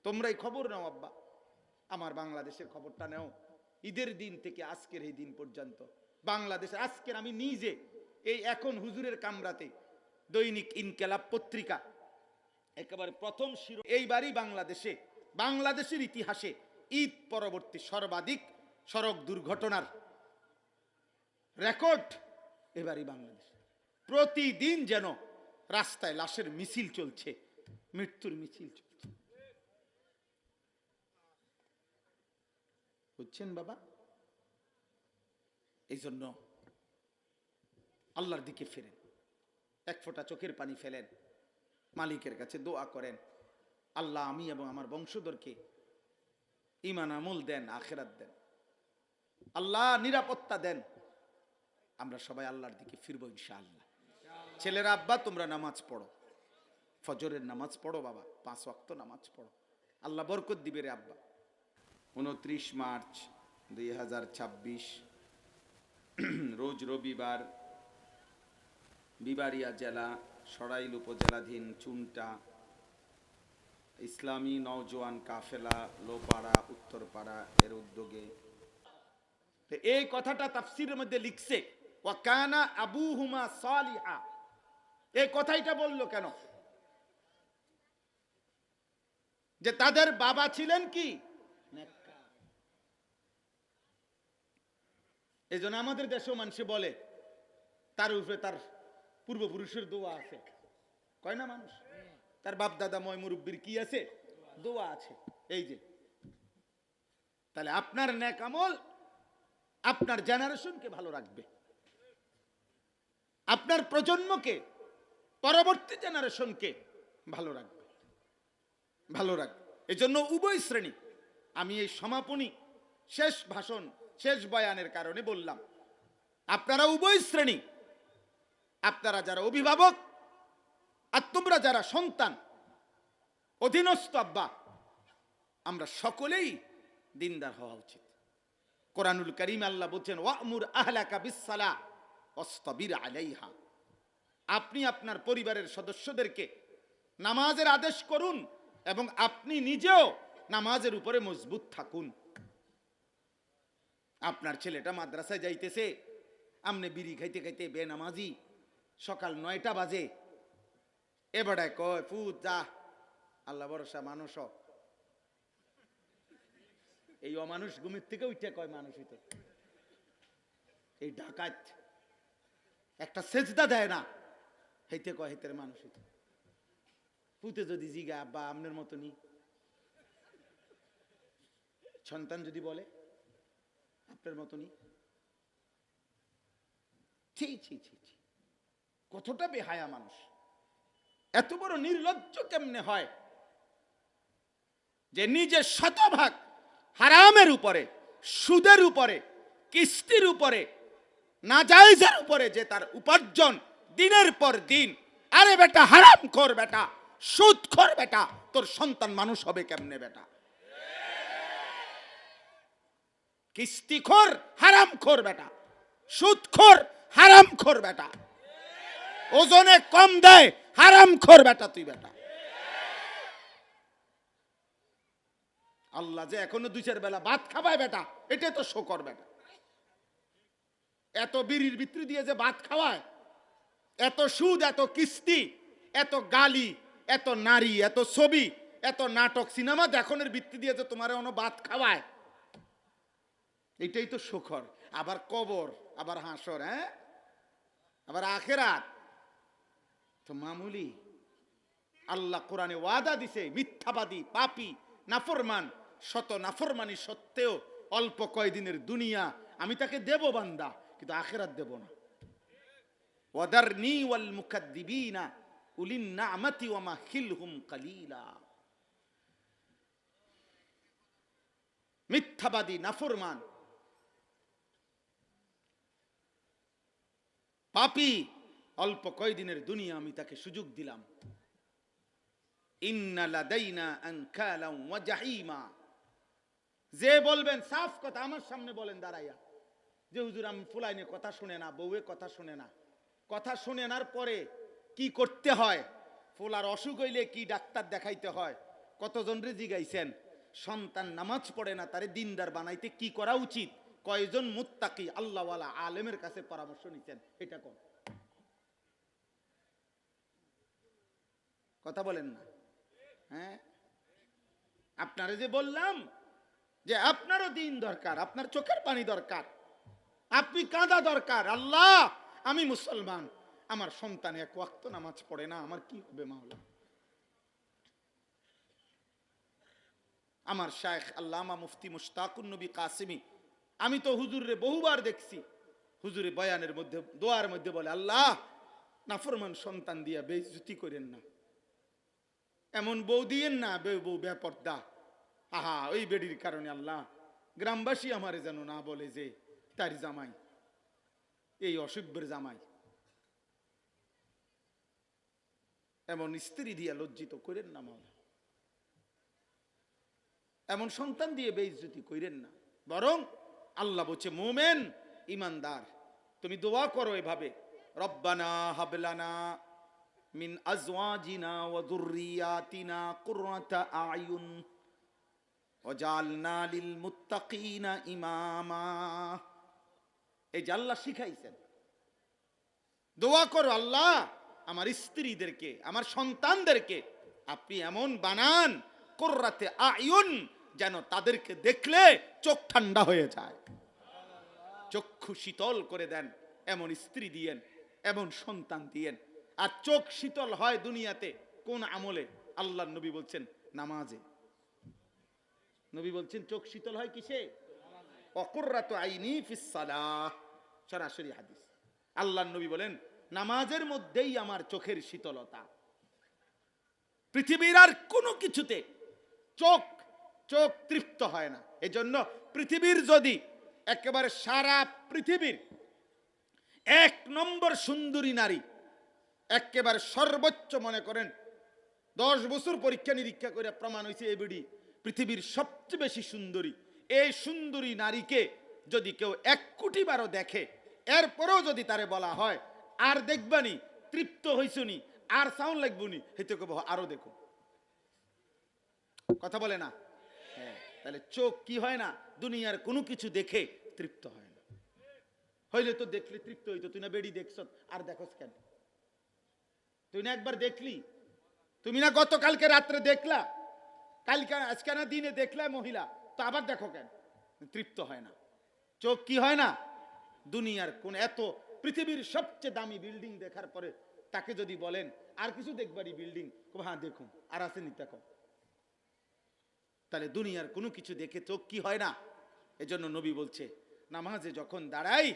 তোমরাই খবর নাও আব্বা, আমার বাংলাদেশের খবরটা নাও। ঈদের দিন থেকে আজকের এই দিন পর্যন্ত বাংলাদেশে আজকের আমি নিজে এই এখন হুজুরের কামরাতে দৈনিক ইনকিলাব পত্রিকা একেবারে প্রথম এইবারই বাংলাদেশের ইতিহাসে ঈদ পরবর্তী সর্বাধিক সড়ক দুর্ঘটনার রেকর্ড এবারই বাংলাদেশ। প্রতিদিন যেন রাস্তায় লাশের মিছিল চলছে, মৃত্যুর মিছিল চলছে। বুঝছেন বাবা? এই জন্য আল্লাহর দিকে ফিরেন, এক ফোঁটা চোখের পানি ফেলেন, মালিকের কাছে দোয়া করেন, আল্লাহ আমি এবং আমার বংশধরকে ঈমান আমল দেন, আখিরাত দেন, আল্লাহ নিরাপত্তা দেন। আমরা সবাই আল্লাহর দিকে ফিরবো ইনশাআল্লাহ। ছেলেরা, আব্বা তোমরা নামাজ পড়ো, ফজরের নামাজ পড়ো বাবা, 5 ওয়াক্ত নামাজ পড়ো, আল্লাহ বরকত দিবে রে আব্বা। 29 মার্চ 2026 রোজ রবিবার, বিবাড়িয়া জেলা সরাইল উপজেলাধীন চুনটা ইসলামী নওজোয়ান কাফেলা লোপাড়া উত্তরপাড়া এর উদ্যোগে এই কথাটা তাফসীরের মধ্যে লিখছে, ওয়া কানা আবুহুমা সালিহা। এই কথাইটা বললো কেন? যে তাদের বাবা ছিলেন কি নেককার। এই জন্য আমাদের দেশেও মানুষ বলে তার উপরে তার পূর্বপুরুষের দোয়া আছে, কয় না মানুষ? তার বাপ দাদা ময় মুরব্বীর কি আছে? দোয়া আছে। এই যে তাহলে আপনার নেক আমল আপনার জেনারেশনকে ভালো রাখবে, আপনার প্রজন্মকে, পরবর্তী জেনারেশনকে ভালো রাখবে, ভালো রাখবে। এই জন্য উভয় শ্রেণী, আমি এই সমাপনী শেষ ভাষণ শেষ বয়ানের কারণে বললাম, আপনারা উভয় শ্রেণী, আপনারা যারা অভিভাবক আর তোমরা যারা সন্তান, অধীনস্থ আব্বা, আমরা সকলেই দিনদার হওয়া উচিত। কোরআনুল কারীম আল্লাহ বলছেন, ওয়া'মুর আহলাকা বিসসালাহ ওয়াসতাবির আলাইহা। আপনি আপনার পরিবারের সদস্যদেরকে নামাজের আদেশ করুন এবং আপনি নিজেও নামাজের উপরে মজবুত থাকুন। আপনার ছেলেটা মাদ্রাসায় যাইতেছে, আমনে বিড়ি খাইতে খাইতে বেনামাজি, সকাল 9টা বাজে, এবারে কয় ফুত যা, আল্লাহ ভরসা মানুষ। এই অমানুষ ঘুমের থেকে উঠে কয় মানুষ হইতে, এই ডাকাত একটা সেজদা দেয় না, হইতে কয় হেতের মানুষ হইতে। পুতে যদি জিগা আব্বা আমনের মতনই, সন্তান যদি বলে আপনার মতনই, ছি ছি ছি ছি, কতটা বেহায়া মানুষ, এত বড় নির্লজ্জ কেমনে হয় যে নিজে শতভাগ হারামের উপরে, সুদের উপরে, কিস্তির উপরে, নাজায়েজের উপরে যে তার উপার্জন দিনের পর দিন। আরে বেটা হারামখোর বেটা, সুদখোর বেটা, তোর সন্তান মানুষ হবে কেমনে বেটা? কিস্তিখোর হারামখোর বেটা, সুদখোর হারামখোর বেটা, ওজনে কম দেয় হারামখোর বেটা তুই বেটা। আল্লাহ যে এখনো 2-4 বেলা ভাত খাওয়ায় বেটা, এটাই তো শোকর বেটা। এত বিড়ির ভিতরে দিয়ে যে ভাত খাওয়ায়, এত সুদ, এত কিস্তি, এত গালি, এত নারী, এত ছবি, এত নাটক সিনেমা দেখনের ভিত্তি দিয়ে যে তোমার অন্য ভাত খাওয়ায়, এটাই তো শোকর। আবার কবর, আবার হাসর, হ্যাঁ, আবার আখেরাত তো মামুলি। আল্লাহ কোরআনে ওয়াদা দিছে, মিথ্যাবাদী, পাপী, নাফরমান, শত নাফরমানি সত্ত্বেও অল্প কয়দিনের দুনিয়া আমি তাকে দেব বান্দা, কিন্তু আখিরাত দেব না। ওয়াদারনি ওয়াল মুকাদ্দিবিনা উলিন নি'মাতি ওয়া মাহিলহুম কালিলা। মিথ্যাবাদী, নাফরমান, পাপী, অল্প কয়দিনের দুনিয়া আমি তাকে সুযোগ দিলাম। ইন্না লাদাইনা আনকালা ওয়া জাহিমা। যে বলবেন সাফ কথা, আমার সামনে বলেন দাঁড়াইয়া যে হুজুর আমি ফুলাইনে কথা শুনে না, বউয়ে কথা শুনে না, কথা শুনে নার পরে কি করতে হয়, ফুলার অসুখ হইলে কি ডাক্তার দেখাইতে হয়, কতজন রে জিগাইছেন সন্তান নামাজ পড়ে না তারে দিনদার বানাইতে কি করা উচিত? কয়জন মুত্তাকি আল্লাহওয়ালা আলেমের কাছে পরামর্শ নিছেন? এটা কোন কথা বলেন না? হ্যাঁ, আপনারা যে বললাম যে আপনারও দিন দরকার, আপনার চোখের পানি দরকার, আপনি কাঁদা দরকার, আল্লাহ আমি মুসলমান, আমার সন্তান এক ওয়াক্ত নামাজ পড়ে না, আমার কি হবে মাওলা? আমার শায়েখ আল্লামা মুফতি মুশতাকুন নবী কাসিমি, আমি তো হুজুরে বহুবার দেখছি, হুজুরে বয়ানের মধ্যে দোয়ার মধ্যে বলে, আল্লাহ নাফরমান সন্তান দিয়া বেইজ্জতি করেন না, এমন বউ দিয়েন না বউ বেপর্দা, আহা ওই বেডির কারণে আল্লাহ গ্রামবাসী আমারে যেন না বলে যে তার জামাই এই অসভ্যের জামাই। এমন স্ত্রী দিয়া লজ্জিত করেন না মাওলা, এমন সন্তান দিয়ে বেইজ্জতি করেন না। বরং আল্লাহ বলছে মুমিন ইমানদার তুমি দোয়া করো এভাবে, রব্বানা হাবলানা মিন আজওয়াজিনা ওয়া যুররিয়াতিনা কুররাতা আয়ুন ওয়াজআলনা লিল মুত্তাকিনা ইমামা। এই যে আল্লাহ শিখাইছেন দোয়া করো, আল্লাহ আমার স্ত্রীদেরকে আমার সন্তানদেরকে আপনি এমন বানান কুররাতে আয়ুন, যেন তাদেরকে দেখলে চোখ ঠান্ডা হয়ে যায়, চক্ষু শীতল করে দেন, এমন স্ত্রী দিয়েন, এমন সন্তান দিয়েন। আর চোখ শীতল হয় দুনিয়াতে কোন আমলে? আল্লাহর নবী বলছেন নামাজে। নবী বলছেন চোখ শীতল হয় কিসে? অকুররাতু আইনি ফিস সালাহ, সরাসরি হাদিস। আল্লাহর নবী বলেন নামাজের মধ্যেই আমার চোখের শীতলতা। পৃথিবীর আর কোনো কিছুতে চোখ চোখ তৃপ্ত হয় না। এজন্য পৃথিবীর যদি একেবারে সারা পৃথিবীর 1 নম্বর সুন্দরী নারী, একেবারে সর্বোচ্চ মনে করেন 10 বছর পরীক্ষা নিরীক্ষা করে প্রমাণ হয়েছে এই বিডি পৃথিবীর সবচেয়ে বেশি সুন্দরী, এই সুন্দরী নারীকে যদি কেউ 1 কোটি বারও দেখে, এরপরেও যদি তারে বলা হয় আর দেখবানি, তৃপ্ত হইছনি, আর সাউন্ড লাগবনি, হেতে কব আরো দেখো। কথা বলে না? হ্যাঁ, তাহলে চোখ কি হয় না? দুনিয়ার কোনো কিছু দেখে তৃপ্ত হয় না। হইলে তো দেখলে তৃপ্ত হইতো। তুই না বেডি দেখছ, আর দেখোস কেন? তুই না একবার দেখলি? তুমি না গতকালকে রাত্রে দেখলা, কালকে আজকে না দিনে দেখলা মহিলা, তো আবার দেখো কেন? তৃপ্ত হয় না। চোখ কি হয় না? দুনিয়ার কোন এত পৃথিবীর সবচেয়ে দামি বিল্ডিং দেখার পরে তাকে যদি বলেন আর কিছু দেখবারই বিল্ডিং, হ্যাঁ দেখুন, আর আছে নি দেখো। তাহলে দুনিয়ার কোনো কিছু দেখে চোখ কি হয় না? এজন্য নবী বলছে নামাজে যখন দাঁড়াই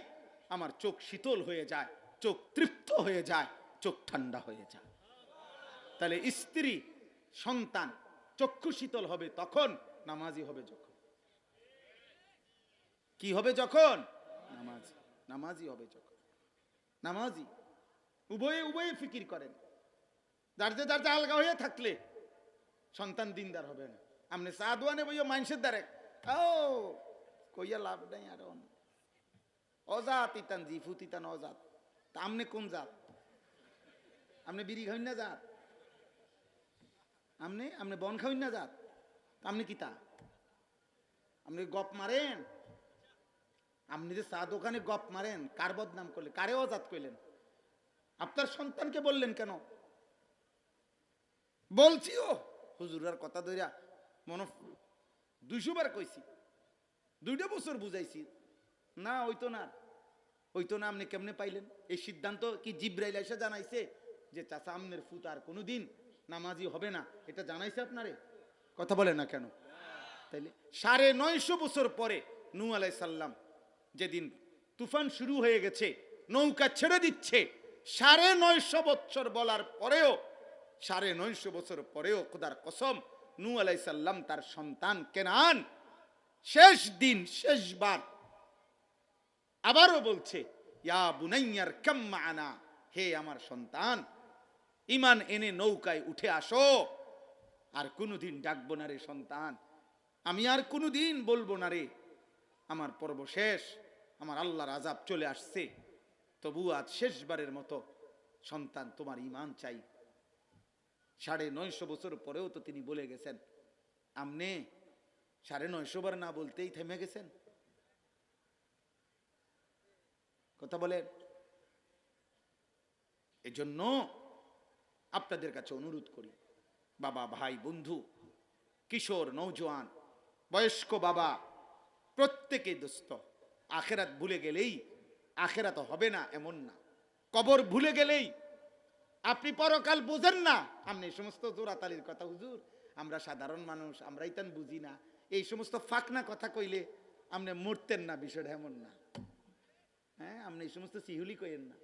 আমার চোখ শীতল হয়ে যায়, চোখ তৃপ্ত হয়ে যায়, চোখ ঠান্ডা হয়ে যায়। তাহলে স্ত্রী সন্তান চক্ষু শীতল হবে তখন, নামাজি হবে যখন। কি হবে যখন? নামাজি। নামাজি হবে যখন। নামাজি উভয়ে উভয়ে ফিকির করেন। যার যে আলগা হয়ে থাকলে সন্তান দিনদার হবে না। আপনি সাদওয়ানে বইও মানুষের দ্বারে ও কইয়া লাভ নাই, আর অজাত ইতান জিফুত ইতান অজাত। তা আমনে কোন জাত? আপনি বিড়ি খাইন না জাত? আপনি বন খাইন না জাত? আপনি কি তা? আপনি গপ মারেন? আপনি যে চা দোকানে গপ মারেন, কার বদনাম করলেন? কারে অজাত কইলেন? আপনার সন্তানকে বললেন কেন? বলছিও হুজুরার কথা ধইরা মনে 200 বার কইছি, 2টা বছর বুঝাইছি, না হইতো না, হইতো না। আপনি কেমনে পাইলেন এই সিদ্ধান্ত? কি জিব্রাইল এসে জানাইছে যে চাচা আমনের ফুত আর কোনোদিন নামাজি হবে না? এটা জানাইছে আপনারে? কথা বলে না কেন? তাইলে 950 বছর পরে নূহ আলাইহিস সালাম যেদিন তুফান শুরু হয়ে গেছে, নৌকা ছেড়ে দিচ্ছে, 950 বছর বলার পরেও, 950 বছর পরেও খোদার কসম নূহ আলাইহিস সালাম তার সন্তান কেনান শেষ দিন শেষবার আবারও বলছে ইয়া বুনাইয়ার কাম মা'ানা, হে আমার সন্তান ঈমান এনে নৌকায় উঠে আসো, আর কোনোদিন ডাকবো না রে সন্তান, আমি আর কোনোদিন বলবো না রে আমার পর্ব শেষ, আমার আল্লাহর আযাব চলে আসছে, তবু আজ শেষবারের মতো সন্তান তোমার ঈমান চাই। 950 বছর পরেও তো তিনি বলে গেছেন আমনে 950 বার না বলতেই থেমে গেছেন। কথা বলেন। এজন্য আপনাদের কাছে অনুরোধ করি, বাবা, ভাই, বন্ধু, কিশোর, নওজোয়ান, বয়স্ক বাবা, প্রত্যেকেই দোস্ত, আখেরাত ভুলে গেলেই আখেরাত হবে না এমন না। কবর ভুলে গেলেই আপনি পরকাল বুঝেন না। আপনি এই সমস্ত জোরাতালির কথা, হুজুর আমরা সাধারণ মানুষ, আমরা ইতান বুঝি না, এই সমস্ত ফাঁকনা কথা কইলে আপনি মরতেন না, বিষয়টা এমন না। হ্যাঁ, আপনি এই সমস্ত সিহুলি কইেন না,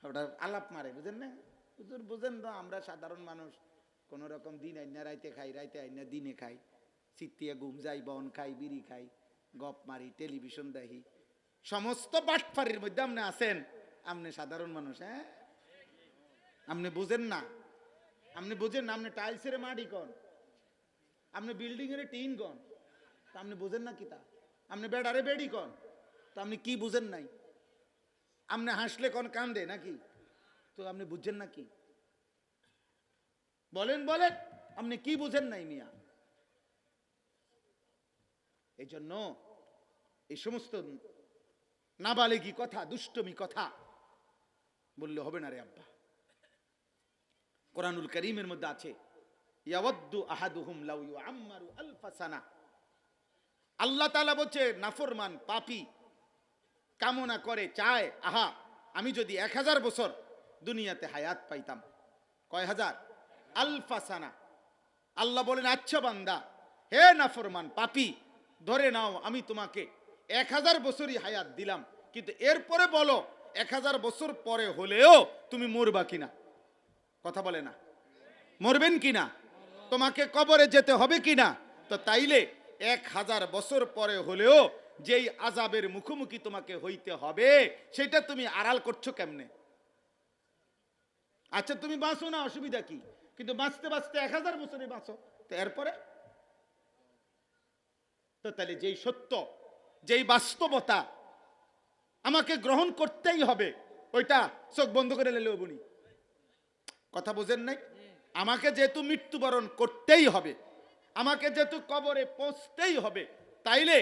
ওটা আলাপ মারে, বুঝেন না হুজুর, বুঝেন না আমরা সাধারণ মানুষ, কোন রকম দিন আইনা রাইতে খাই, রাইতে আইনা দিনে খাই, চিত্তিয়া ঘুম যাই, বন খাই, বিড়ি খাই, গপ মারি, টেলিভিশন দেখি, সমস্ত বাটফারির মধ্যে আপনি আছেন, আপনি সাধারণ মানুষ। হ্যাঁ, আপনি বুঝেন না, আপনি বুঝেন না, আপনি টাইলসের মাটি কন, আপনি বিল্ডিং এর টিন কন, তা আপনি বুঝেন না কি তা, আপনি বেডারে বেডি কন, তো আপনি কি বুঝেন নাই? আপনি হাসলে কোন কান্দে নাকি, তো আপনি বুঝছেন না কি? বলেন বলেন, আপনি কি বুঝেন নাই মিয়া? এই জন্য এই সমস্ত নাবালেগি কথা, দুষ্টমি কথা বললে হবে না রে আব্বা। কোরআনুল কারীমের মধ্যে আছে, ইয়াওয়াদ্দু আহাদুহুম লাউ ইউআম্মারু আলফা সানা। আল্লাহ তাআলা বলছে, নাফরমান পাপী কামনা করে, চায়, আহা আমি যদি 1000 বছর দুনিয়াতে হায়াত পাইতাম। কয় হাজার? আলফা সানা। আল্লাহ বলেন, আচ্ছা বান্দা, হে নাফরমান পাপী, ধরে নাও আমি তোমাকে 1000 বছরই হায়াত দিলাম, কিন্তু এরপরে বলো 1000 বছর পরে হলেও তুমি মরবা কিনা? কথা বলে না, মরবেন কিনা? তোমাকে কবরে যেতে হবে কিনা? তো তাইলে 1000 বছর পরে হলেও যেই আযাবের মুখোমুখি তোমাকে হইতে হবে, সেটা তুমি আড়াল করছো কেমনে? আচ্ছা তুমি বাঁচো না, অসুবিধা কি, কিন্তু বাঁচতে বাঁচতে 1000 বছরই বাঁচো, তো এরপরে? তো তাহলে যেই সত্য, যেই বাস্তবতা আমাকে গ্রহণ করতেই হবে, ওইটা চোখ বন্ধ করে লেলেও বুনি। কথা বোঝেন নাই? আমাকে যেহেতু মৃত্যুবরণ করতেই হবে, আমাকে যেহেতু কবরে পৌঁছতেই হবে, তাইলে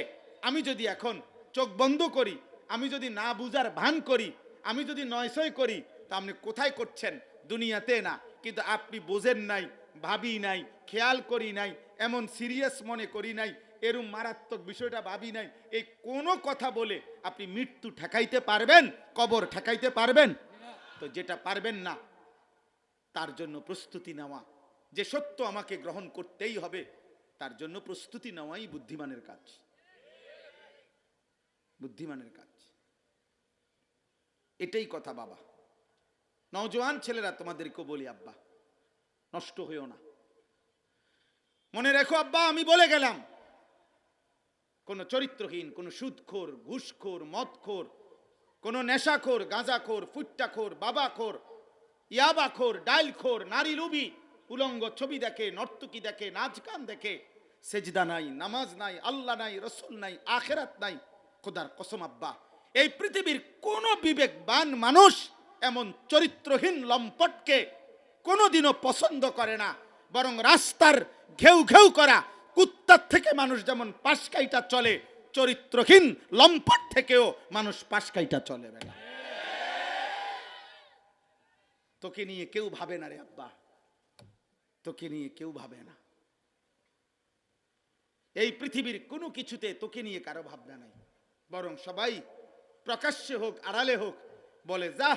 আমি যদি এখন চোখ বন্ধ করি, আমি যদি না বুঝার ভান করি, আমি যদি নয়সই করি, তা আপনি কোথায় করছেন? দুনিয়াতে না। কিন্তু আপনি বোঝেন নাই, ভাবি নাই, খেয়াল করি নাই, এমন সিরিয়াস মনে করি নাই, এরম মারাত্মক বিষয়টা ভাবি নাই, এই কোনো কথা বলে আপনি মৃত্যু ঠেকাইতে পারবেন? কবর ঠেকাইতে পারবেন? তো যেটা পারবেন না, তার জন্য প্রস্তুতি নেওয়া, যে সত্য আমাকে গ্রহণ করতেই হবে, তার জন্য প্রস্তুতি নেওয়াই বুদ্ধিমানের কাজ। বুদ্ধিমানের কাজ এটাই কথা বাবা। নওজোয়ান ছেলেরা, তোমাদেরকে বলি আব্বা, নষ্ট হইও না। মনে রেখো আব্বা, আমি বলে গেলাম, কোন চরিত্রহীন, কোন সুদখোর, ঘুষখোর, মদখোর, কোন নেশাখোর, গাঁজাখোর, ফুট্টাখোর, বাবাখোর, ইয়াবাখোর, ডাইলখোর, নারী লুবি, উলঙ্গ ছবি দেখে, নর্তকী দেখে, নাচ গান দেখে, সেজদা নাই, নামাজ নাই, আল্লাহ নাই, রসুল নাই, আখেরাত নাই, খোদার কসম আব্বা, এই পৃথিবীর কোন বিবেকবান মানুষ এমন চরিত্রহীন লম্পটকে কোনোদিনও পছন্দ করে না। বরং রাস্তার ঘেউ ঘেউ করা কুত্তার থেকে মানুষ যেমন পাশকাইটা চলে, চরিত্রহীন লম্পট থেকেও মানুষ পাশকাইটা চলে। বেলা তোকে নিয়ে কেউ ভাবে না রে আব্বা, তোকে নিয়ে কেউ ভাবে না। এই পৃথিবীর কোনো কিছুতে তোকে নিয়ে কারো ভাবনা নাই, বরং সবাই প্রকাশ্যে হোক আড়ালে হোক বলে, যা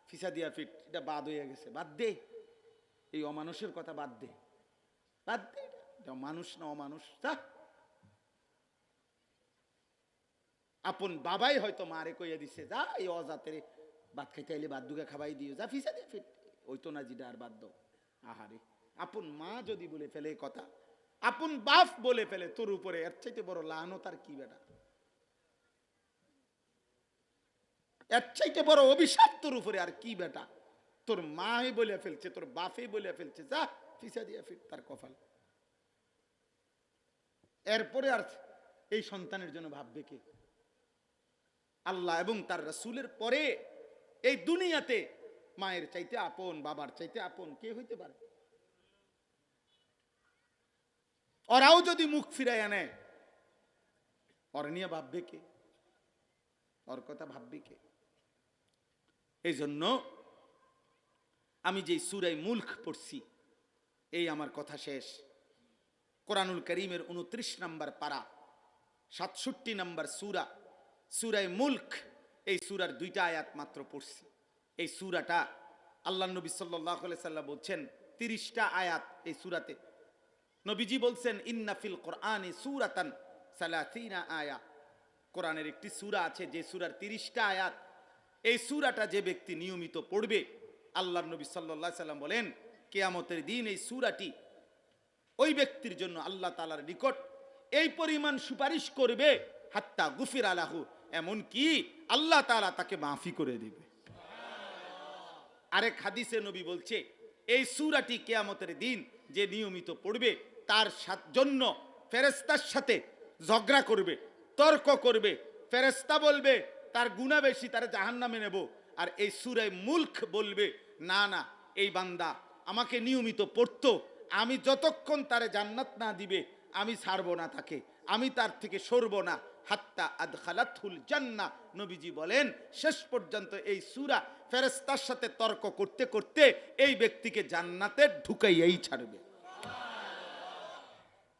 ফিসা দিয়া ফিট, এটা বাদ হয়ে গেছে, বাদ দে, এই অমানুষের কথা বাদ দে, বাদ দে, এটা মানুষ না অমানুষ, যা। আপন বাবাই হয়তো মারে কইয়া দিছে, যা এই অজাতের ভাত খাইতে আইলে ভাত দুগা খাবাই দিও, যা ফিসা দিয়া ফিট, ওই তো না জিডা আর বাদ দাও। আহারে, আপন মা যদি বলে ফেলে কথা, আপন বাপ বলে ফেলে তোর উপরে, এর চাইতে বড় লানত আর কি বেটা? এর চাইতে বড় অভিশাপ তোর উপরে আর কি বেটা? তোর মাই বলে ফেলছে, তোর বাপে বলে ফেলছে, যা ফিসা দিয়া ফিট, তার কপাল। এরপরে আর এই সন্তানের জন্য ভাববে কে? আল্লাহ এবং তার রাসূলের পরে এই দুনিয়াতে মায়ের চাইতে আপন, বাবার চাইতে আপন কে হইতে পারে? ওরাও যদি মুখ ফিরাইয়া নেয়, ওর নিয়ে ভাববে কে? ওর কথা ভাববে কে? এই জন্য আমি যে সূরা মুলক পড়ছি, এই আমার কথা শেষ। কোরআনুল কারীমের 29 নম্বর পারা, 67 নম্বর সূরা, সূরা মুলক। এই সূরার 2টা আয়াত মাত্র পড়ছি। এই সূরাটা আল্লাহর নবী সাল্লাল্লাহু আলাইহি সাল্লাম বলছেন 30টা আয়াত এই সূরাতে। নবীজি বলছেন ইন্না ফিল কোরআনি সূরাতান সালাসিনা আয়া, কোরআনের একটি সূরা আছে যে সূরার 30টা আয়াত। এই সূরাটা যে ব্যক্তি নিয়মিত পড়বে, আল্লাহর নবী সাল্লাল্লাহু আলাইহি সাল্লাম বলেন কিয়ামতের দিন এই সূরাটি ওই ব্যক্তির জন্য আল্লাহ তাআলার নিকট এই পরিমাণ সুপারিশ করবে, হাত্তা গুফির আলাহু, এমন কি আল্লাহ তাআলা তাকে মাফি করে দেবে। আরেক হাদিসে নবী বলছে এই সূরাটি কিয়ামতের দিন যে নিয়মিত পড়বে তার জন্য ফেরেশতার সাথে ঝগড়া করবে, তর্ক করবে। ফেরেশতা বলবে তার গুনাহ বেশি, তার জাহান্নামে নেব। আর এই সূরা মুলক বলবে না না, এই বান্দা আমাকে নিয়মিত পড়তো, আমি যতক্ষণ তারে জান্নাত না দিবে আমি ছাড়বো না তাকে, আমি তার থেকে সরবো না, হাত্তা আদখালাতুল জান্নাহ। নবীজি বলেন শেষ পর্যন্ত এই সূরা ফেরেশতার সাথে তর্ক করতে করতে এই ব্যক্তিকে জান্নাতে ঢুকাইয়াই ছাড়বে।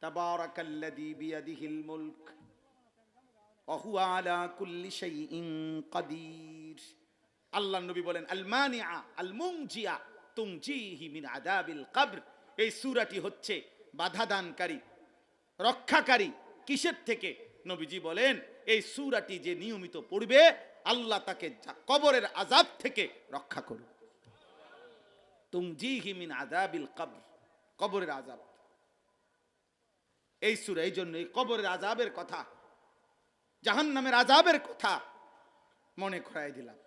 তাবারাকাল্লাযী বিয়াদিহিল মুলক ওয়া হুয়া আলা কুল্লি শাইইন কাদির। আল্লাহর নবী বলেন আল মানিআ আল মুনজিয়া তুনজিহি মিন আযাবিল কবর। এই সূরাটি হচ্ছে বাধা দানকারী, রক্ষাকারী। কিসের থেকে? নবীজি বলেন এই সূরাটি যে নিয়মিত পড়বে আল্লাহ তাকে কবরের আযাব থেকে রক্ষা করবে। তুনজিহি মিন আযাবিল কবর, কবরের আযাব। এই সূরা, এই জন্য এই কবরের আযাবের কথা, জাহান্নামের আযাবের কথা মনে করাই দিলাম।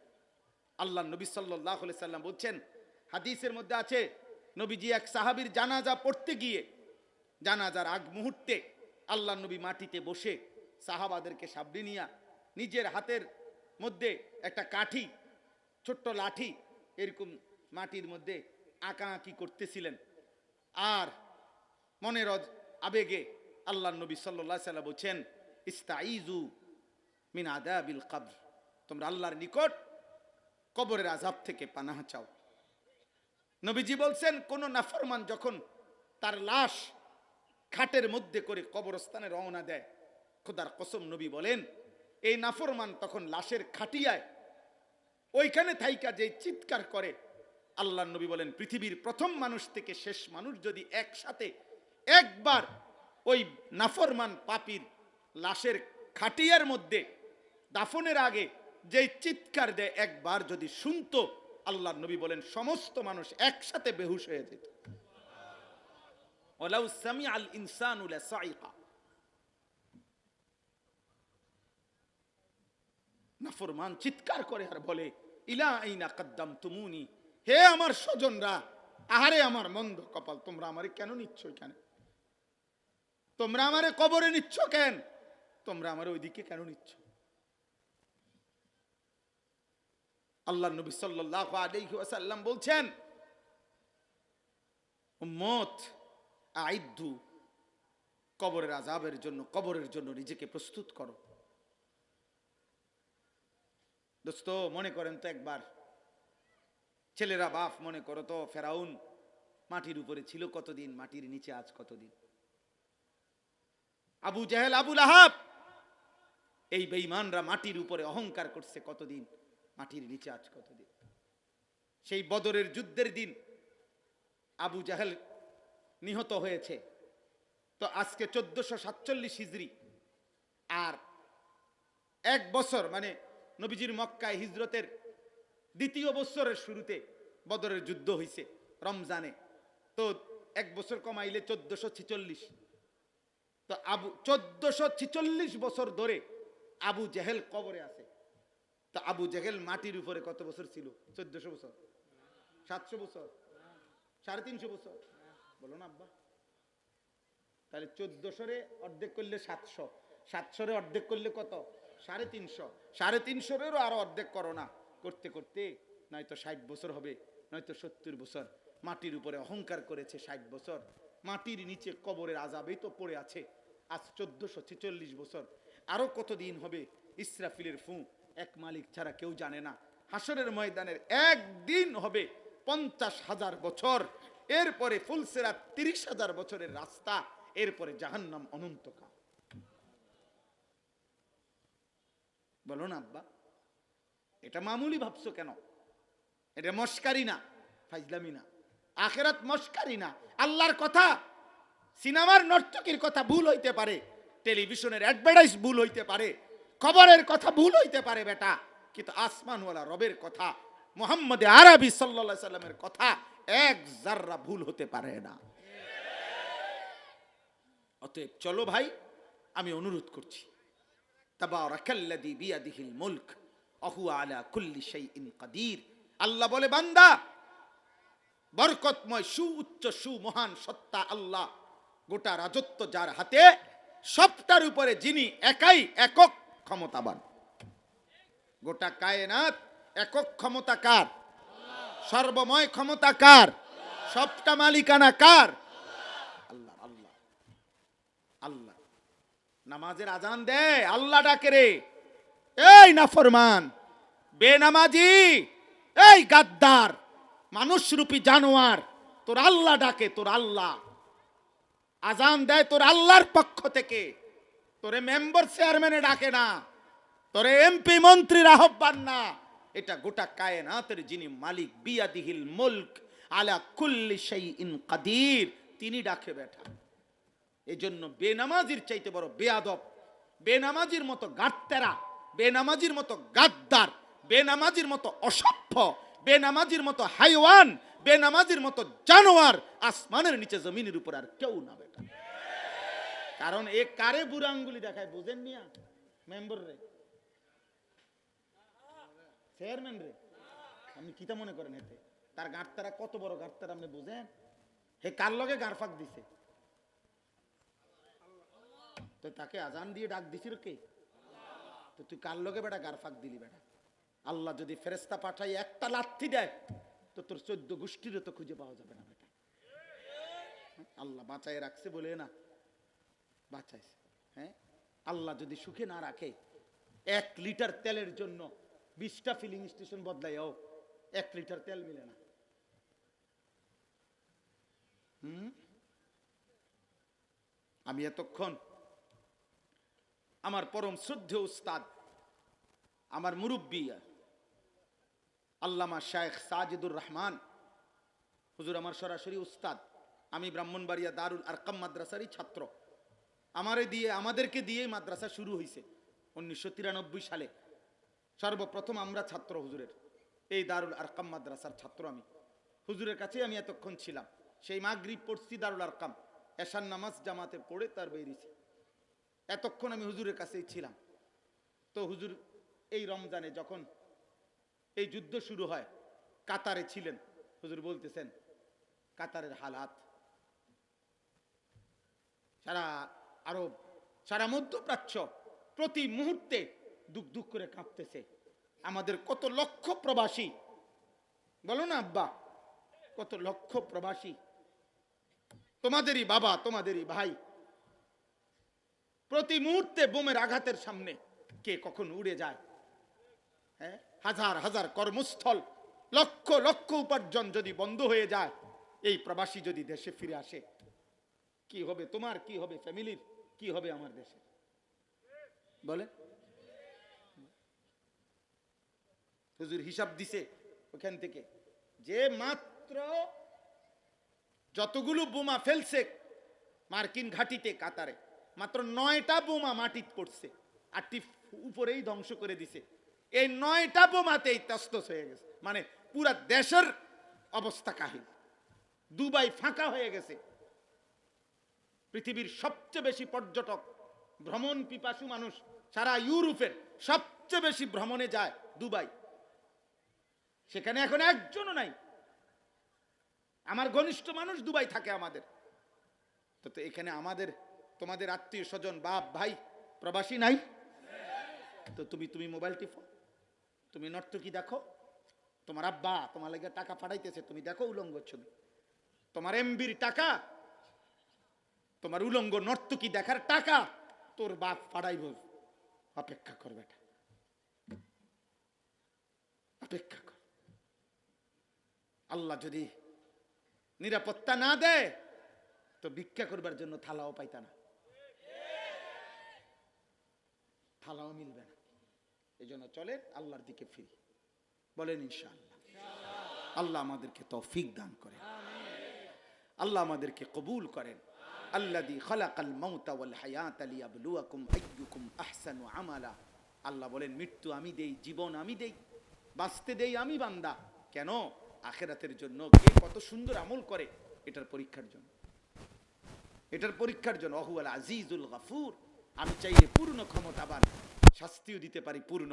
আল্লাহ নবী সাল্লাল্লাহু আলাইহি সাল্লাম বলছেন, হাদিসের মধ্যে আছে নবীজি এক সাহাবীর জানাজা পড়তে গিয়ে জানাজার আগ মুহূর্তে আল্লাহ নবী মাটিতে বসে সাহাবাদেরকে সামনে নিয়ে নিজের হাতের মধ্যে একটা কাঠি, ছোট্ট লাঠি এরকম মাটির মধ্যে আঁকাআঁকি করতেছিলেন। আর মনের আবেগে আল্লাহ নবী সাল্লাল্লাহু আলাইহি সাল্লাম বলছেন ইস্তাইজু মিন আযাবিল কবর, তোমরা আল্লাহর নিকট কবরের আযাব থেকে পানাহ চাও। নবীজি বলছেন কোন নাফরমান যখন তার লাশ খাটের মধ্যে করে কবরস্থানে রওনা দেয়, খোদার কসম নবী বলেন এই নাফরমান তখন লাশের খাটিয়ায় ওইখানে থাইকা যে চিৎকার করে, আল্লাহর নবী বলেন পৃথিবীর প্রথম মানুষ থেকে শেষ মানুষ যদি একসাথে একবার ওই নাফরমান পাপীর লাশের খাটিয়ার মধ্যে দাফনের আগে যে চিৎকার দেয় একবার যদি শুনতো, আল্লাহর নবী বলেন সমস্ত মানুষ একসাথে বেহুশ হয়ে যেত। ওয়ালাউ সামিআল ইনসানু লাসাইকা। নাফরমান চিৎকার করে আর বলে ইলা আইনা কদ্দামতুমুনি, হে আমার স্বজনরা, আহারে আমার মন্দ কপাল, তোমরা আমারে কেন নিচ্ছ এখানে? তোমরা আমারে কবরে নিচ্ছ কেন? তোমরা আমারে ওইদিকে কেন নিচ্ছ? আল্লাহর নবী সাল্লাল্লাহু আলাইহি ওয়াসাল্লাম বলছেন উম্মত আইদ্দু, কবরের আযাবের জন্য, কবরের জন্য নিজেকে প্রস্তুত করো। দোস্ত মনে করেন তো একবার, ছেলেরা বাপ মনে করো তো, ফেরাউন মাটির উপরে ছিল কতদিন, মাটির নিচে আজ কতদিন। আবু জাহেল, আবু লাহাব, এই বেঈমানরা মাটির উপরে অহংকার করছে কতদিন, মাটির নিচে আজ কতদিন। সেই বদরের যুদ্ধের দিন আবু জাহেল নিহত হয়েছে, তো আজকে 1447 হিজরি, আর এক বছর মানে নবীজির মক্কায় হিজরতের দ্বিতীয় বছরের শুরুতে বদরের যুদ্ধ হয়েছে রমজানে, তো এক বছর কমাইলে 1446। তো 1446 বছর ধরে আবু জেহেল কবরে আছে। তো আবু জেহেল মাটির উপরে কত বছর ছিল? 1400 বছর, 700 বছর, 350 বছর, বলো না আব্বা? তাহলে 1400 অর্ধেক করলে 700, 700 অর্ধেক করলে কত? 350, 350 আরো অর্ধেক করো না, করতে করতে নয়তো 60 বছর হবে, নয়তো 70 বছর। মাটির উপরে অহংকার করেছে 60 বছর, মাটির নিচে কবরের আযাবেই তো পড়ে আছে আজ 1446 বছর। আরো কতদিন হবে ইসরাফিলের ফু, এক মালিক ছাড়া কেউ জানে না। হাসরের ময়দানের একদিন হবে 50,000 বছর, এরপরে ফুলসিরাত 30,000 বছরের রাস্তা, এরপরে জাহান্নাম অনন্তকাল। বলো না আব্বা, এটা মামুলি ভাবছো কেন? এটা মস্কারি না, ফাইজলামি না। আখিরাত মস্কারি না। আল্লাহর কথা, সিনেমার নর্তকীর কথা ভুল হইতে পারে, টেলিভিশনের অ্যাডভার্টাইজ ভুল হইতে পারে, খবরের কথা ভুল হইতে পারে বেটা, কিন্তু আসমানওয়ালা রবের কথা, মুহাম্মদ আরবি সাল্লাল্লাহু আলাইহি সাল্লামের কথা এক যাররা ভুল হতে পারে না। অতএব চলো ভাই, আমি অনুরোধ করছি, তাবারাকাল্লাযী বিয়াদিহিল মুলক ওয়া হুয়া আলা কুল্লি শাইইন কাদির। আল্লাহ বলে, বান্দা, বরকতময় সুউচ্চ সুমহান সত্তা আল্লাহ, গোটা রাজত্ব যার হাতে, সবটার উপরে যিনি একাই একক ক্ষমতাবান। গোটা কায়নাত একক ক্ষমতা কার? সর্বময় ক্ষমতা কার? সবটা মালিকানা কার? আল্লাহ। আল্লাহ আল্লাহ। নামাজের আজান দেয়, আল্লাহ ডাকে রে, এই নাফরমান, বেনামাজি, এই গাদ্দার, মানুষরূপী জানোয়ার, তোর আল্লাহ ডাকে, তোর আল্লাহ আজান দেয়, তোর আল্লাহর পক্ষ থেকে। তোরে মেম্বার চেয়ারম্যানে ডাকে না, তোরে এমপি মন্ত্রীর আহ্বান না, এটা গোটা কায়নাতের যিনি মালিক, বিয়াদিহিল মুলক আলা কুল্লি শাইইন কাদির, তিনি ডাকে বেটা। এজন্য বেনামাজির চাইতে বড় বেয়াদব, বেনামাজির মতো গাদ্দারা, বেনামাজির মতো গাদ্দার, বেনামাজির মতো অসভ্য, বেনামাজির মতো হাইওয়ান, বেনামাজির মতো জানোয়ার আসমানের নিচে জমিনের উপর আর কেউ না বেটা। কারণ এ কারে বুড়া আঙ্গুলি দেখায় বুঝেন মিয়া? মেম্বার রে, চেয়ারম্যান রে, আপনি কিতা মনে করেন এতে? তার গাঁটতারা কত বড় গাঁটতারা আপনি বুঝেন? হে কার লগে গারফাক দিছে? তো তাকে আজান দিয়ে ডাক দিছিল কে? তো তুই কার লগে বেটা গারফাক দিলি বেটা? আল্লাহ যদি ফেরেশতা পাঠাই একটা লাথি দেয় তো তোর 14 গোষ্ঠীরও তো খুঁজে পাওয়া যাবে না বেটা। আল্লাহ বাঁচায় রাখছে বলে না, বাঁচাইছে। হ্যাঁ, আল্লাহ যদি সুখে না রাখে, 1 লিটার তেলের জন্য 20টা ফিলিং স্টেশন বদলাইও 1 লিটার তেল মিলে না। আমি এতক্ষণ আমার পরম শ্রদ্ধেয় উস্তাদ, আমার মুরব্বী আল্লামা শায়েখ সাজিদুর রহমান হুজুর, আমার সরাসরি উস্তাদ। আমি ব্রাহ্মণবাড়িয়া দারুল আরকাম মাদ্রাসারই ছাত্র। আমাদেরকে দিয়ে মাদ্রাসা শুরু হয়েছে 1993 সালে। সর্বপ্রথম আমরা ছাত্র হুজুরের, এই দারুল আরকাম মাদ্রাসার ছাত্র আমি। হুজুরের কাছে আমি এতক্ষণ ছিলাম। সেই মাগরিব পড়ছি দারুল আরকাম, এশার নামাজ জামাতে পড়ে তার বেরিয়েছি। এতক্ষণ আমি হুজুরের কাছেই ছিলাম। তো হুজুর এই রমজানে যখন এই যুদ্ধ শুরু হয়, কাতারে ছিলেন। হুজুর বলতেছেন কাতারের হালাত, সারা আরব, সারা মধ্যপ্রাচ্য প্রতি মুহূর্তে দুঃখ দুঃখ করে কাঁপতেছে। আমাদের কত লক্ষ প্রবাসী, বলো না আব্বা, কত লক্ষ প্রবাসী, তোমাদেরই বাবা, তোমাদেরই ভাই, প্রতি মুহূর্তে বোমের আঘাতের সামনে কে কখন উড়ে যায়। হ্যাঁ, হাজার হাজার কর্মস্থল, লক্ষ লক্ষ উপার্জন যদি বন্ধ হয়ে যায়, এই প্রবাসী যদি দেশে ফিরে আসে, কি হবে তোমার, কি হবে ফ্যামিলির, কি হবে আমার দেশে? বলে হুজুর হিসাব দিছে ওখান থেকে, যে মাত্র যতগুলো বোমা ফেলছে মার্কিন ঘাঁটিতে কাতারে, মাত্র 9টা বোমা মাটিতে পড়ছে, 8টি উপরেই ধ্বংস করে দিছে। এই 9টা বোমাতেই তস্তস হয়ে গেছে, মানে পুরা দেশের অবস্থা কাহিল। দুবাই ফাঁকা হয়ে গেছে। পৃথিবীর সবচেয়ে বেশি পর্যটক, ভ্রমণ পিপাসু মানুষ সারা ইউরোপের সবচেয়ে বেশি ভ্রমণে যায় দুবাই। সেখানে এখন একজনও নাই। আমার ঘনিষ্ঠ মানুষ দুবাই থাকে আমাদের। তো এখানে আমাদের তোমাদের আত্মীয় স্বজন, বাপ ভাই প্রবাসী নাই? তো তুমি মোবাইল টিপো, তুমি নর্তকী দেখো, তোমার আব্বা তোমার লাগে টাকা পাঠাইতেছে, তুমি দেখো উলঙ্গ ছবি। তোমার এমবির টাকা তোমার উলঙ্গ নর্তকী দেখার টাকা তোর বাপ পাঠাইব, অপেক্ষা কর বেটা, অপেক্ষা কর। আল্লাহ যদি নিরাপত্তা না দেয় তো ভিক্ষা করবার জন্য থালাও পাইতা না, থালাও মিলবে না। এই জন্য চলেন আল্লাহর দিকে ফিরি, বলেন ইনশাআল্লাহ। আল্লাহ আমাদেরকে তৌফিক দান করেন, আল্লাহ আমাদেরকে কবুল করেন। আল্লাযী খালাকাল মাউতা ওয়াল হায়াতা লিয়াবলুয়াকুম আইয়ুকুম আহসানু আমালা। আল্লাহ বলেন মৃত্যু আমি দেই, জীবন আমি দেই, বাঁচতে দেই আমি বান্দা। কেন? আখিরাতের জন্য কে কত সুন্দর আমল করে এটার পরীক্ষার জন্য, এটার পরীক্ষার জন্য। ওহুয়াল আজিজুল গাফুর। আমি চাইলে পূর্ণ ক্ষমতাবান, শাস্তিও দিতে পারি পূর্ণ।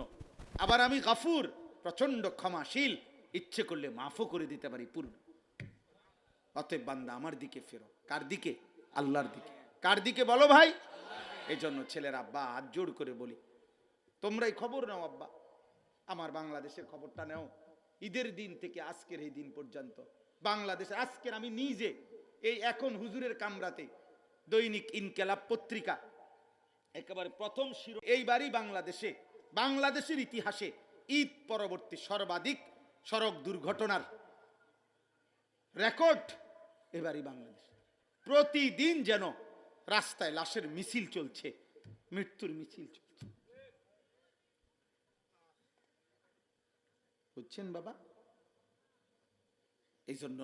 আবার আমি গাফুর, প্রচন্ড ক্ষমাশীল, ইচ্ছে করলে মাফও করে দিতে পারি পূর্ণ। অতএব বান্দা আমার দিকে ফেরো। কার দিকে? আল্লাহর দিকে। কার দিকে বলো ভাই? এই জন্য ছেলের আব্বা হাত জোড় করে বলি, তোমরাই খবর নাও আব্বা, আমার বাংলাদেশের খবরটা নাও। ঈদের দিন থেকে আজকের এই দিন পর্যন্ত বাংলাদেশে, আজকের আমি নিজে এই এখন হুজুরের কামরাতে দৈনিক ইনকেলাব পত্রিকা একেবারে প্রথম এইবারই বাংলাদেশে, বাংলাদেশের ইতিহাসে ঈদ পরবর্তী সর্বাধিক সড়ক দুর্ঘটনার রেকর্ড এবারই বাংলাদেশ। প্রতিদিন যেন রাস্তায় লাশের মিছিল চলছে, মৃত্যুর মিছিল চলছে। বুঝছেন বাবা? এই জন্য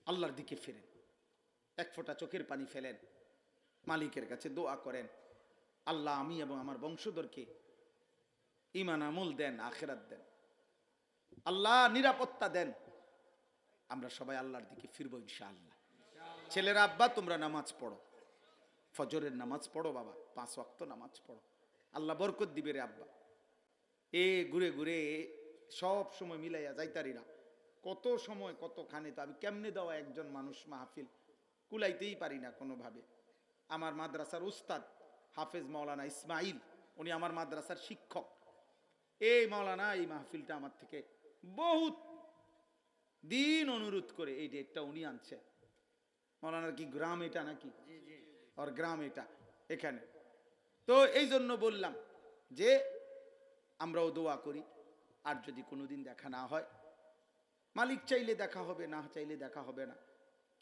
আল্লাহর দিকে ফিরেন, এক ফোঁটা চোখের পানি ফেলেন, মালিকের কাছে দোয়া করেন, আল্লাহ আমি এবং আমার বংশধরকে ঈমান আমল দেন, আখিরাত দেন, আল্লাহ নিরাপত্তা দেন। আমরা সবাই আল্লাহর দিকে ফিরবো ইনশাআল্লাহ। ছেলেরা আব্বা তোমরা নামাজ পড়ো, ফজরের নামাজ পড়ো বাবা, 5 ওয়াক্ত নামাজ পড়ো, আল্লাহ বরকত দিবে রে আব্বা। এ ঘুরে ঘুরে সব সময় মিলাইয়া যাইতারি না, কত সময় কতখানে তো আমি কেমনে দেওয়া একজন মানুষ মাহফিল কুলাইতেই পারি না কোনোভাবে। আমার মাদ্রাসার উস্তাদ হাফেজ মাওলানা ইসমাইল, উনি আমার মাদ্রাসার শিক্ষক। এই মাওলানা এই মাহফিলটা আমার থেকে বহুত দিন অনুরোধ করে এই ডেটটা উনি আনছে। মাওলানার কি গ্রাম এটা নাকি? আর গ্রাম এটা এখানে। তো এই জন্য বললাম যে আমরাও দোয়া করি, আর যদি কোনোদিন দেখা না হয়, মালিক চাইলে দেখা হবে, না চাইলে দেখা হবে না।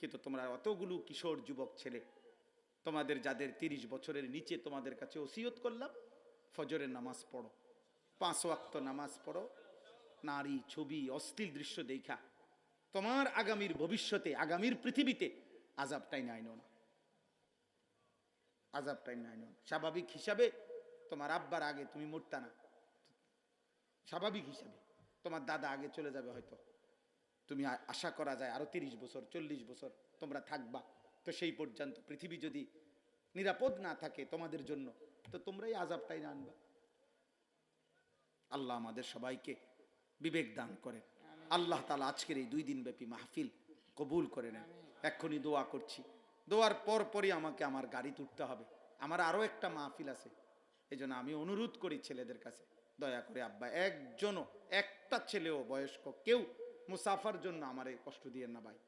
কিন্তু তোমরা অতগুলো কিশোর যুবক ছেলে, তোমাদের যাদের 30 বছরের নিচে, তোমাদের কাছে ওসিয়ত করলাম ফজরের নামাজ পড়ো, 5 ওয়াক্ত নামাজ পড়ো। নারী ছবি অশ্লীল দৃশ্য দেখা তোমার আগামীর ভবিষ্যতে, আগামীর পৃথিবীতে আযাবটাই নাই না, আযাবটাই নাই না। স্বাভাবিক হিসাবে তোমার আব্বার আগে তুমি মরতা না, স্বাভাবিক হিসাবে তোমার দাদা আগে চলে যাবে হয়তো, তুমি আশা করা যায় আরো 30 বছর 40 বছর তোমরা থাকবা। তো সেই পর্যন্ত পৃথিবী যদি নিরাপদ না থাকে তোমাদের জন্য, তো তোমরাই আযাবটাই না আনবা। আল্লাহ আমাদের সবাইকে বিবেক দান করেন। আল্লাহ তাআলা আজকের এই 2 দিন ব্যাপী মাহফিল কবুল করে নেন। এক্ষুনি দোয়া করছি, দোয়ার পরই আমাকে আমার গাড়ি তুলতে হবে, আমার আরো একটা মাহফিল আছে। এই জন্য আমি অনুরোধ করি ছেলেদের কাছে, দয়া করে আব্বা একজনও, একটা ছেলেও বয়স্ক কেউ মুসাফার জন্য আমার এই কষ্ট দিয়েন না ভাই,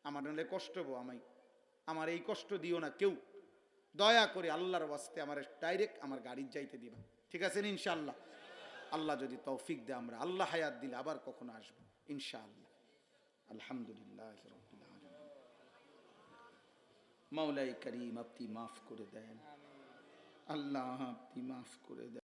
আমার নাহলে কষ্ট হবো, আমার এই কষ্ট দিও না কেউ, দয়া করে আল্লাহর ওয়াস্তে আমার ডাইরেক্ট আমার গাড়ির যাইতে দিবা, ঠিক আছে ইনশাআল্লাহ? আল্লাহ যদি তৌফিক দেয়, আমরা আল্লাহ হায়াত দিলে আবার কখনো আসবো ইনশাআল্লাহ। আলহামদুলিল্লাহ রাব্বিল আলামিন। মাওলাই করিম আপনি মাফ করে দেন, আল্লাহ আপনি মাফ করে দেন।